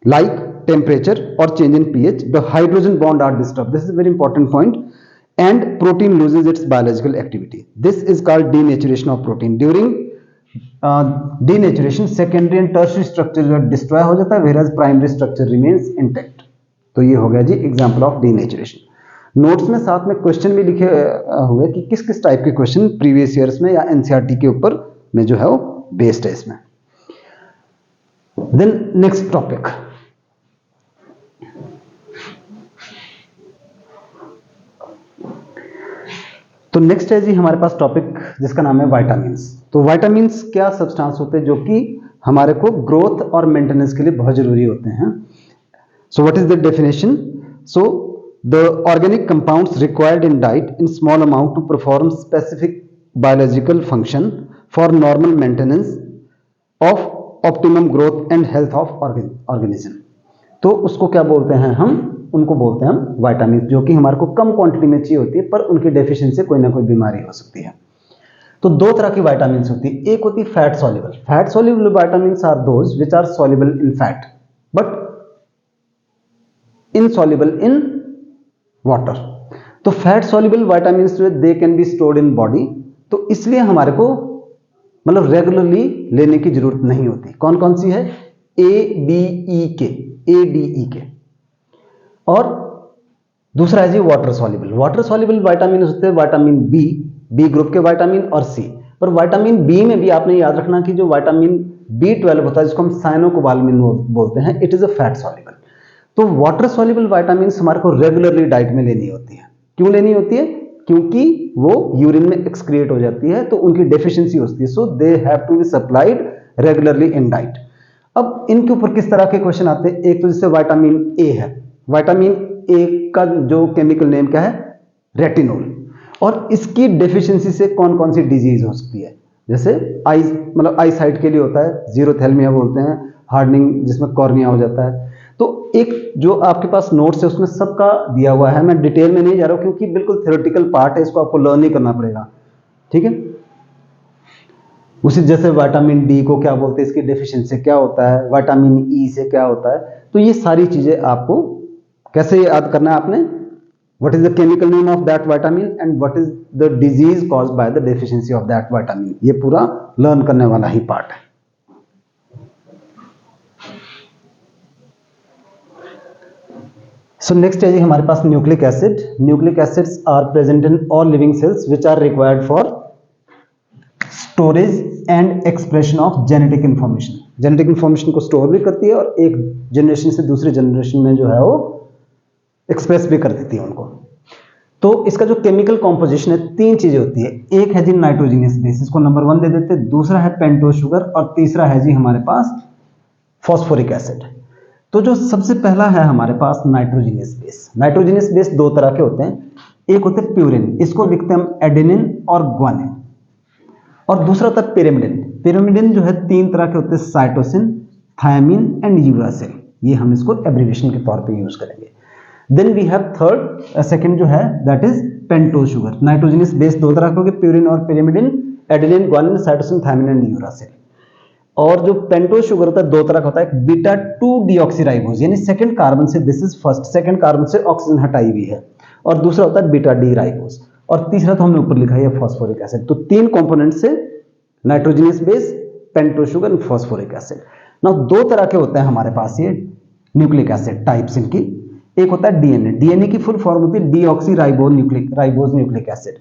like temperature or change in pH, the hydrogen bond are disturbed, this is a very important point, and protein loses its biological activity, this is called denaturation of protein। during denaturation secondary and tertiary structure जो destroy हो जाता है, whereas primary structure remains intact। तो ये हो गया जी example of denaturation. Notes में साथ में क्वेश्चन भी लिखे हुए कि किस किस टाइप के क्वेश्चन प्रीवियस ईयर्स में या एनसीईआरटी के ऊपर में जो है वो बेस्ड है इसमें। देन नेक्स्ट टॉपिक, तो नेक्स्ट है जी हमारे पास टॉपिक जिसका नाम है विटामिन्स। तो विटामिन्स क्या सब्सटेंस होते हैं जो कि हमारे को ग्रोथ और मेंटेनेंस के लिए बहुत जरूरी होते हैं। So what is the definition? So the organic compounds required in diet in small amount to perform specific biological function for normal maintenance of optimum growth and health of organism. तो उसको क्या बोलते हैं हम? उनको बोलते हैं हम विटामिन, जो कि हमारे को कम क्वांटिटी में चाहिए होती है, पर उनकी डेफिशिएंसी से कोई ना कोई बीमारी हो सकती है। तो दो तरह की विटामिन होती है, एक होती है fat soluble. Fat soluble vitamins are those which are soluble in fat but insoluble in water. तो फैट सॉल्युबल विटामिन्स जो है they can be stored in body, तो इसलिए हमारे को मतलब रेगुलरली लेने की जरूरत नहीं होती। कौन कौन सी है? ए डी ई के। और दूसरा है जी water soluble. Water soluble vitamin होते हैं विटामिन बी ग्रुप के विटामिन और सी। पर विटामिन बी में भी आपने याद रखना कि जो विटामिन B12 होता है जिसको हम साइनोकोबालामिन बोलते हैं, it is a fat soluble. तो वाटर सॉल्युबल विटामिन हमारे को रेगुलरली डाइट में लेनी होती है। क्यों लेनी होती है? क्योंकि वो यूरिन में एक्सक्रिएट हो जाती है, तो उनकी डेफिशिएंसी होती है, so they have to be supplied regularly in diet. अब इनके ऊपर किस तरह के क्वेश्चन आते हैं? एक तो जैसे विटामिन ए है, विटामिन ए का जो केमिकल नेम क्या है? रेटिनोल। और इसकी डेफिशिएंसी से कौन कौन सी डिजीज हो सकती है? जैसे आई मतलब आई साइट के लिए होता है, जीरोथेल्मिया बोलते हैं, हार्डनिंग जिसमें कॉर्निया हो जाता है। तो एक जो आपके पास नोट्स है उसमें सबका दिया हुआ है, मैं डिटेल में नहीं जा रहा हूं क्योंकि बिल्कुल थ्योरेटिकल पार्ट है, इसको आपको लर्न ही करना पड़ेगा, ठीक है। उसी जैसे विटामिन डी को क्या बोलते हैं, इसकी डेफिशिएंसी क्या होता है, विटामिन ई से क्या होता है, तो ये सारी चीजें आपको कैसे याद करना है आपने? What is the chemical name of that vitamin and what is the disease caused by the deficiency of that vitamin, ये पूरा लर्न करने वाला ही पार्ट है। सो नेक्स्ट है जी हमारे पास nucleic acid. Nucleic acids are present in all living cells which are required for storage and expression of genetic information. Genetic information को स्टोर भी करती है और एक जनरेशन से दूसरी जनरेशन में जो है वो एक्सप्रेस भी कर देती है उनको। तो इसका जो केमिकल कॉम्पोजिशन है, तीन चीजें होती है। एक है जी नाइट्रोजनियस बेस, इसको नंबर 1 दे देते हैं। दूसरा है पेंटोज शुगर और तीसरा है जी हमारे पास फॉस्फोरिक एसिड। तो जो सबसे पहला है हमारे पास नाइट्रोजनियस बेस। नाइट्रोजनियस बेस दो तरह के होते हैं, एक होते हैं प्यूरिन, इसको लिखते हैं हम एडेनिन और ग्वानिन, और दूसरा होता है पिरिमिडिन। पिरिमिडिन जो है 3 तरह के होते हैं, साइटोसिन, थायमिन एंड यूरासिल। ये हम इसको एब्रिविएशन के तौर पे यूज करेंगे। Then we have third second जो है that is pentose sugar. Nitrogenous base दो तरह के होंगे, प्यूरिन और pyrimidine, adenine, guanine, cytosine, thymine and uracil. और जो पेंटोज शुगर होता है दो तरह का होता है, बीटा 2 डीऑक्सीराइबोज, यानी सेकंड कार्बन से, this is first, second carbon से ऑक्सीजन हटाई हुई है, और दूसरा होता है बीटा डी राइबोज, और तीसरा तो हमने ऊपर लिखा है फॉस्फोरिक एसिड। तो 3 कंपोनेंट से nitrogenous base, pentose sugar and phosphoric acid. Now दो तरह के होते हैं हमारे पास ये न्यूक्लिक एसिड टाइप्स इनकी। एक होता है डीएनए, डीएनए की फुल फॉर्म होती है डीऑक्सी राइबोज न्यूक्लिक एसिड।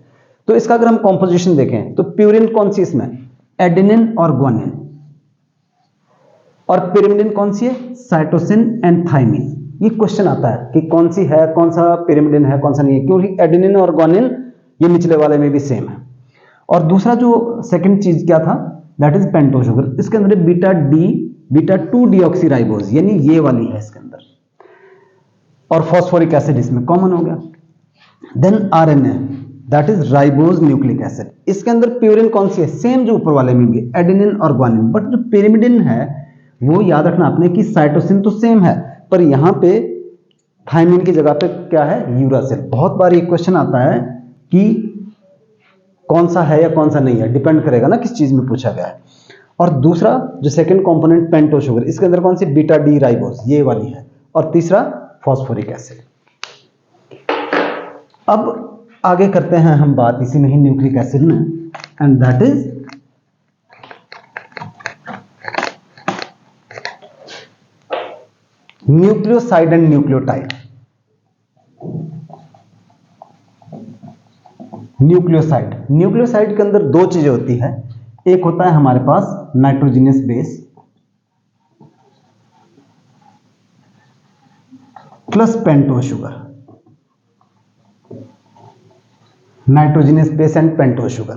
तो इसका अगर हम कॉम्पोजिशन देखें तो प्यूरिन कौन सी इसमें? एडेनिन और ग्वानिन, और पिरिमिडिन कौन सी है? Cytosine and thymine. ये क्वेश्चन आता है कि कौन सी है, कौन सा पिरिमिडिन है, कौन सा नहीं है, क्योंकि एडेनिन और ग्वानिन ये निचले वाले में भी सेम है। और दूसरा जो सेकंड चीज क्या था, दैट इज पेंटोस शुगर। इसके अंदर बीटा 2 डीऑक्सीराइबोज यानी ये वाली है इसके अंदर, और फॉस्फोरिक एसिड इसमें कॉमन हो गया। Then RNA that is ribose nucleic acid. इसके अंदर प्यूरिन कौन सी है, सेम जो ऊपर वाले में भी एडेनिन और ग्वानिन, बट जो पिरिमिडिन है वो याद रखना आपने कि साइटोसिन तो सेम है, पर यहां पे थायमिन की जगह पे क्या है, यूरासिल। बहुत बार ये क्वेश्चन आता है कि कौन सा है या कौन सा नहीं है, डिपेंड करेगा ना किस चीज में पूछा गया है। और दूसरा जो सेकंड कंपोनेंट पेंटोस शुगर, इसके अंदर कौन सी, बीटा डी राइबोज ये वाली है, और तीसरा फॉस्फोरिक एसिड। अब आगे करते हैं हम बात इसी में ही न्यूक्लिक एसिड में, and that is nucleoside and nucleotide. Nucleoside के अंदर दो चीजें होती है, एक होता है हमारे पास nitrogenous base plus pentose sugar, nitrogenous base and pentose sugar,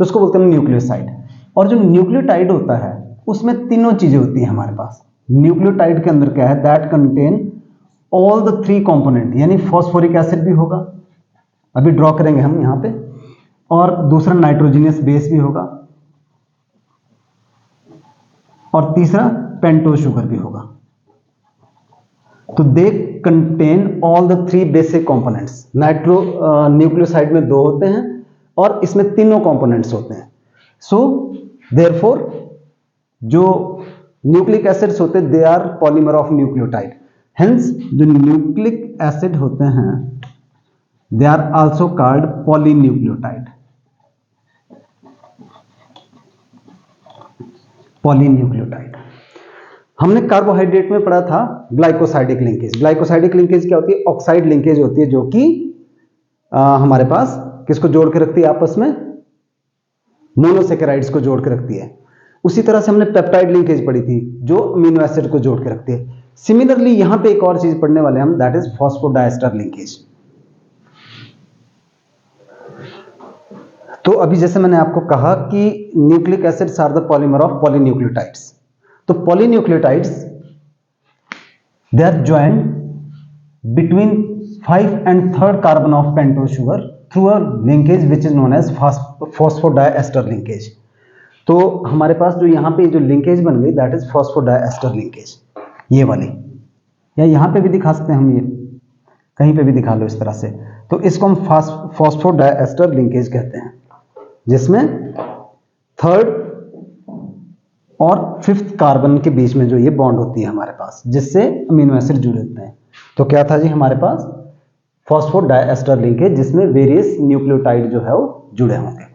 तो उसको बोलते हैं न्यूक्लियोसाइड। और जो न्यूक्लियोटाइड होता है उसमें तीनों चीजें होती हैं हमारे पास। न्यूक्लियोटाइड के अंदर क्या है, that contain all the 3 component, यानी फॉस्फोरिक एसिड भी होगा, अभी ड्रॉ करेंगे हम यहां पे, और दूसरा नाइट्रोजनस बेस भी होगा, और तीसरा पेंटोस शुगर भी होगा। तो they contain all the 3 basic components. Nucleoside में 2 होते हैं और इसमें तीनों कंपोनेंट्स होते हैं। सो देयरफॉर जो न्यूक्लिक एसिड्स होते हैं they are polymer of nucleotide, hence जो न्यूक्लिक एसिड होते हैं they are also called polynucleotide. Polynucleotide. हमने कार्बोहाइड्रेट में पढ़ा था ग्लाइकोसाइडिक लिंकेज। ग्लाइकोसाइडिक लिंकेज क्या होती है, ऑक्साइड लिंकेज होती है, जो कि हमारे पास किसको जोड़ के रखती है आपस में, मोनोसेकेराइड्स को जोड़ के रखती है। उसी तरह से हमने पेप्टाइड लिंकेज पढ़ी थी जो अमीनो एसिड को जोड़ के रखती है। सिमिलरली यहां पे एक और चीज पढ़ने वाले हम, दैट इज फॉस्फोडाइएस्टर लिंकेज। तो अभी जैसे मैंने आपको कहा कि nucleic acids are the polymer of polynucleotides, तो polynucleotides they are joined between 5 and 3rd carbon of pentose sugar through a linkage which is known as phosphodiester linkage. तो हमारे पास जो यहाँ पे जो लिंकेज बन गई दैट इज फॉस्फोडाइएस्टर लिंकेज, ये वाली, या यहाँ पे भी दिखा सकते हैं हम, ये कहीं पे भी दिखा लो इस तरह से। तो इसको हम फॉस्फोडाइएस्टर लिंकेज कहते हैं, जिसमें 3rd और 5th कार्बन के बीच में जो ये बॉन्ड होती है हमारे पास, जिससे अमीनो एसिड जुड़े होते हैं। तो क्या था जी हमारे पास, फॉस्फोडाइएस्टर लिंकेज, जिसमें वेरियस न्यूक्लियोटाइड जो है वो जुड़े होंगे।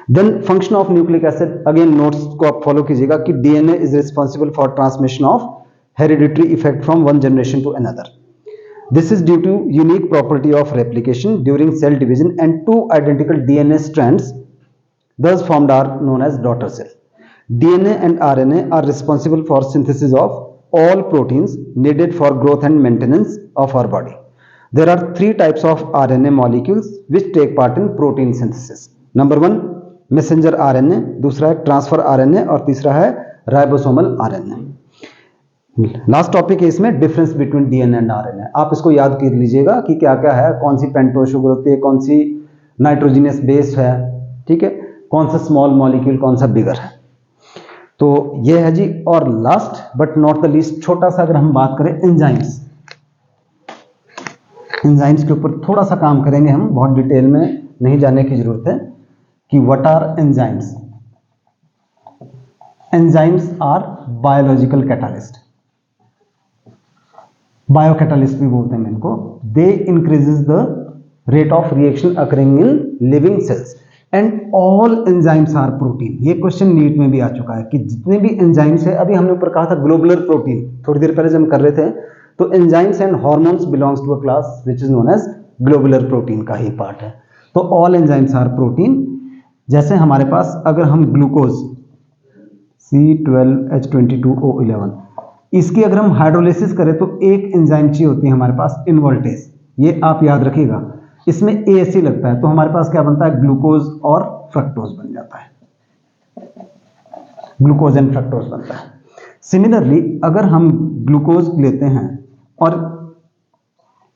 Then function of nucleic acid, again notes को आप फॉलो कीजिएगा कि DNA is responsible for transmission of hereditary effect from one generation to another. This is due to unique property of replication during cell division, and 2 identical DNA strands thus formed are known as daughter cell. DNA and RNA are responsible for synthesis of all proteins needed for growth and maintenance of our body. There are 3 types of RNA molecules which take part in protein synthesis. Number 1 messenger RNA, दूसरा है transfer RNA, और तीसरा है ribosomal RNA। Last topic है इसमें difference between DNA and RNA. आप इसको याद कर लीजिएगा कि क्या क्या है, कौन सी पेंटोस शुगर होती है, कौन सी नाइट्रोजनस बेस है, ठीक है, कौन सा स्मॉल मॉलिक्यूल, कौन सा बिगर है। तो ये है जी। और last but not the least, छोटा सा अगर हम बात करें एंजाइम्स, एंजाइम्स के ऊपर थोड़ा सा काम करेंगे हम, बहुत डिटेल में नहीं जाने की जरूरत है कि what are enzymes. Enzymes are biological catalyst, biocatalyst भी बोलते हैं इनको। They increases the rate of reaction occurring in living cells, and all enzymes are protein. ये क्वेश्चन नीट में भी आ चुका है कि जितने भी एंजाइम्स है, अभी हमने ऊपर कहा था ग्लोबुलर प्रोटीन, थोड़ी देर पहले जब हम कर रहे थे, तो enzymes and hormones belongs to a class which is known as globular protein का ही पार्ट है। तो ऑल एंजाइम्स आर प्रोटीन। जैसे हमारे पास अगर हम ग्लूकोज C12H22O11, इसकी अगर हम हाइड्रोलिसिस करें तो एक एंजाइम चाहिए होती है हमारे पास, इनवर्टेज। ये आप याद रखिएगा, इसमें ASE लगता है तो हमारे पास क्या बनता है, ग्लूकोज और फ्रक्टोज बन जाता है, ग्लूकोज एंड फ्रक्टोज बनता है। सिमिलरली अगर हम ग्लूकोज लेते हैं और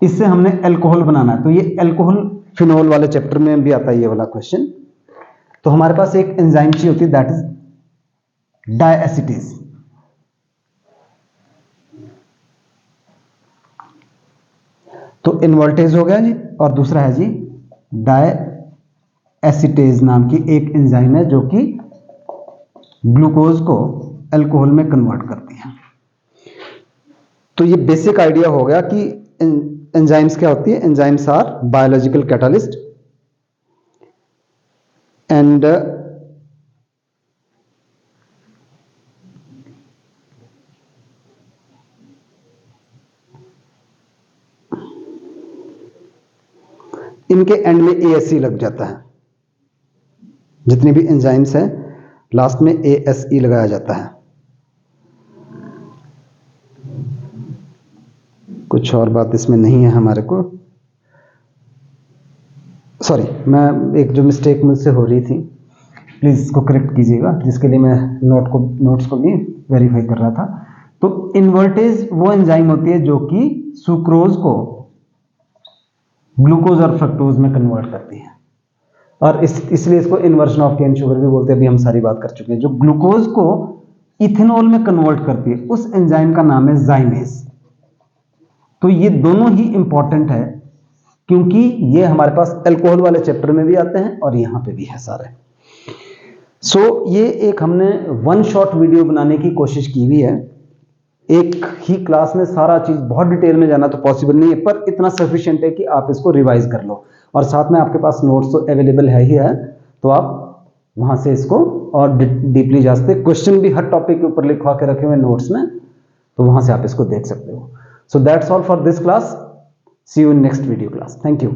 इससे हमने अल्कोहल बनाना है, तो ये अल्कोहल फिनोल वाले चैप्टर में भी आता है ये वाला क्वेश्चन। तो हमारे पास एक एंजाइम चाहिए होती है, दैट इज डायएसिटेज। तो इनवर्टेज हो गया जी, और दूसरा है जी डायएसिटेज नाम की एक एंजाइम है जो कि ग्लूकोज को अल्कोहल में कन्वर्ट करती है। तो ये बेसिक आइडिया हो गया कि एंजाइम्स क्या होती है। Enzymes are biological catalyst and इनके एंड में ASE लग जाता है। जितनी भी एंजाइम्स हैं लास्ट में ASE लगाया जाता है। कुछ और बात इसमें नहीं है हमारे को, सॉरी, मैं एक जो मिस्टेक मुझसे हो रही थी प्लीज इसको करेक्ट कीजिएगा, जिसके लिए मैं नोट्स को भी वेरीफाई कर रहा था। तो इनवर्टेज वो एंजाइम होती है जो कि सुक्रोज को ग्लूकोज और फ्रक्टोज में कन्वर्ट करती है, और इसलिए इसको इन्वर्शन ऑफ केन शुगर भी बोलते हैं। अभी हम सारी बात कर चुके हैं। जो ग्लूकोज को इथेनॉल में कन्वर्ट करती है उस एंजाइम का नाम है जाइमेज। तो ये दोनों ही इंपॉर्टेंट है क्योंकि ये हमारे पास अल्कोहल वाले चैप्टर में भी आते हैं और यहां पे भी है सारे। सो ये एक हमने वन शॉट वीडियो बनाने की कोशिश की हुई है। एक ही क्लास में सारा चीज बहुत डिटेल में जाना तो पॉसिबल नहीं है, पर इतना सफिशिएंट है कि आप इसको रिवाइज कर लो, और साथ में आपके पास नोट्स तो अवेलेबल है ही है, तो आप वहां से इसको और डीपली जा सकते। क्वेश्चन भी हर टॉपिक के ऊपर लिखवा के रखे हुए नोट्स में, तो वहां से आप इसको देख सकते हो। So that's all for this class. See you in next video class. Thank you.